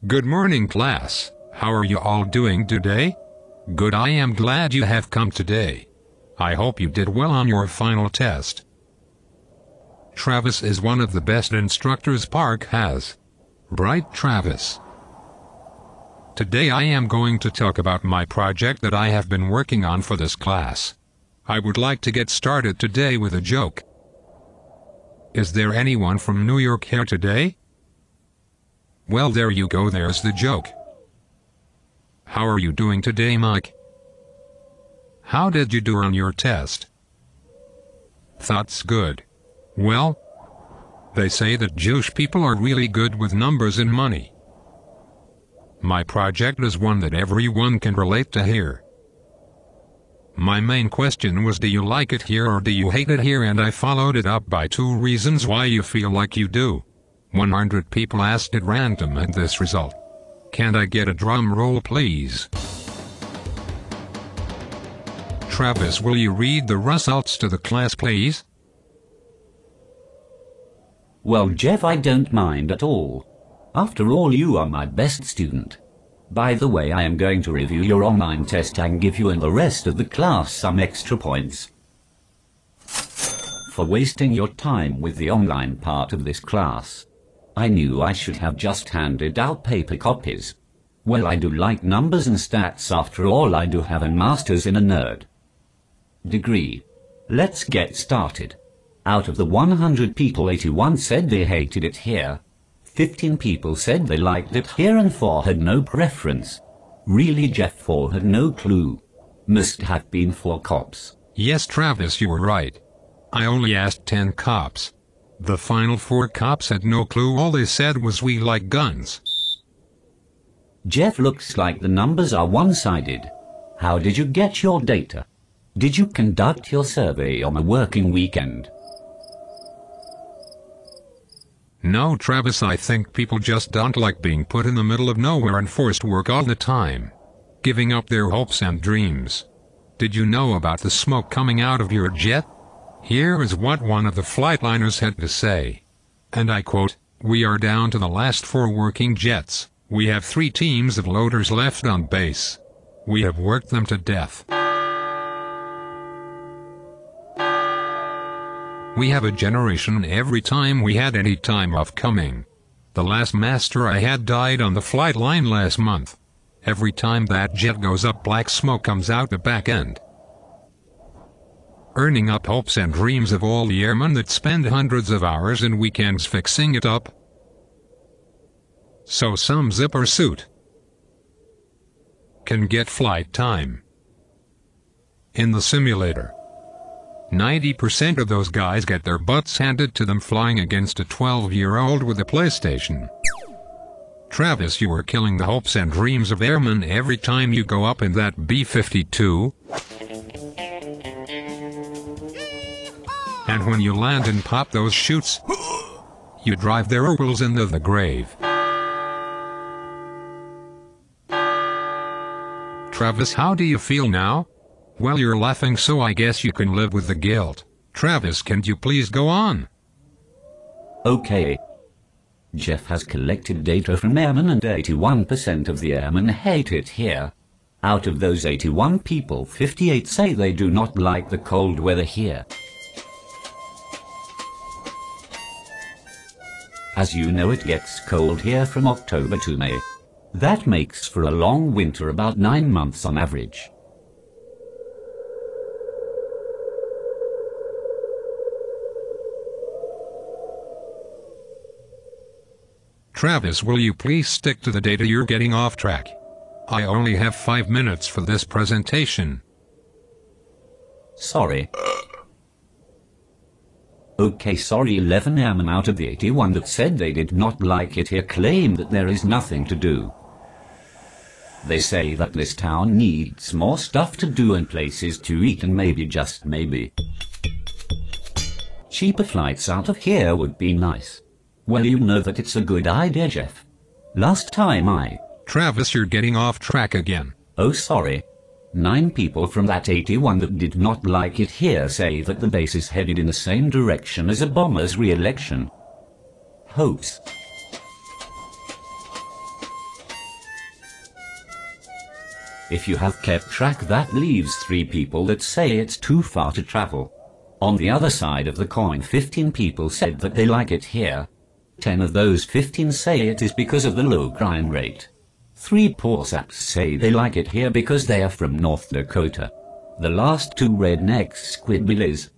Good morning, class. How are you all doing today? Good, I am glad you have come today. I hope you did well on your final test. Travis is one of the best instructors Park has. Right, Travis? Today I am going to talk about my project that I have been working on for this class. I would like to get started today with a joke. Is there anyone from New York here today? Well, there you go, there's the joke. How are you doing today, Mike? How did you do on your test? That's good. Well, they say that Jewish people are really good with numbers and money. My project is one that everyone can relate to here. My main question was, do you like it here or do you hate it here? And I followed it up by 2 reasons why you feel like you do. 100 people asked at random and this result. Can I get a drum roll, please? Travis, will you read the results to the class, please? Well, Jeff, I don't mind at all. After all, you are my best student. By the way, I am going to review your online test and give you and the rest of the class some extra points for wasting your time with the online part of this class. I knew I should have just handed out paper copies. Well, I do like numbers and stats. After all, I do have a master's in a nerd degree. Let's get started. Out of the 100 people, 81 said they hated it here. 15 people said they liked it here and 4 had no preference. Really, Jeff? 4 had no clue. Must have been 4 cops. Yes, Travis, you were right. I only asked 10 cops. The final 4 cops had no clue. All they said was, we like guns. Jeff, looks like the numbers are one-sided. How did you get your data? Did you conduct your survey on a working weekend? No, Travis, I think people just don't like being put in the middle of nowhere and forced to work all the time, giving up their hopes and dreams. Did you know about the smoke coming out of your jet? Here is what one of the flightliners had to say. And I quote, "We are down to the last 4 working jets. We have 3 teams of loaders left on base. We have worked them to death. We have a generation every time we had any time off coming. The last master I had died on the flight line last month. Every time that jet goes up, black smoke comes out the back end, earning up hopes and dreams of all the airmen that spend hundreds of hours and weekends fixing it up. So some zipper suit can get flight time in the simulator. 90% of those guys get their butts handed to them flying against a 12-year-old with a PlayStation. Travis, you are killing the hopes and dreams of airmen every time you go up in that B-52. And when you land and pop those chutes, you drive their wills into the grave. Travis, how do you feel now? Well, you're laughing, so I guess you can live with the guilt. Travis, can you please go on? Okay. Jeff has collected data from airmen and 81% of the airmen hate it here. Out of those 81 people, 58 say they do not like the cold weather here. As you know, it gets cold here from October to May. That makes for a long winter, about 9 months on average. Travis, will you please stick to the data? You're getting off track. I only have 5 minutes for this presentation. Sorry. Okay, sorry. 11 airmen out of the 81 that said they did not like it here claim that there is nothing to do. They say that this town needs more stuff to do and places to eat, and maybe, just maybe, cheaper flights out of here would be nice. Well, you know that it's a good idea, Jeff. Last time Travis, you're getting off track again. Oh, sorry. 9 people from that 81 that did not like it here say that the base is headed in the same direction as Obama's re-election hopes. If you have kept track, that leaves 3 people that say it's too far to travel. On the other side of the coin, 15 people said that they like it here. 10 of those 15 say it is because of the low crime rate. 3 poor saps say they like it here because they are from North Dakota. The last 2 rednecks, squidbillies,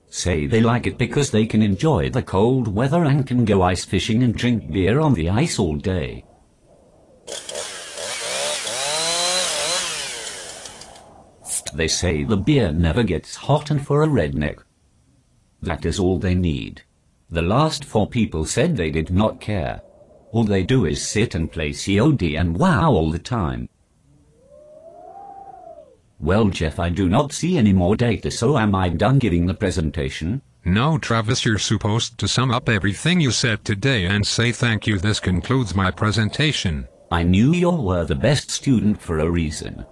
say they like it because they can enjoy the cold weather and can go ice fishing and drink beer on the ice all day. They say the beer never gets hot, and for a redneck, that is all they need. The last 4 people said they did not care. All they do is sit and play COD and WoW all the time. Well, Jeff, I do not see any more data, so am I done giving the presentation? No, Travis, you're supposed to sum up everything you said today and say thank you. This concludes my presentation. I knew you were the best student for a reason.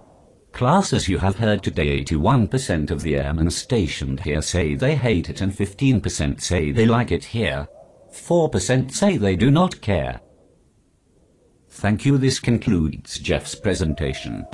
Class, as you have heard today, 81% of the airmen stationed here say they hate it, and 15% say they like it here. 4% say they do not care. Thank you. This concludes Jeff's presentation.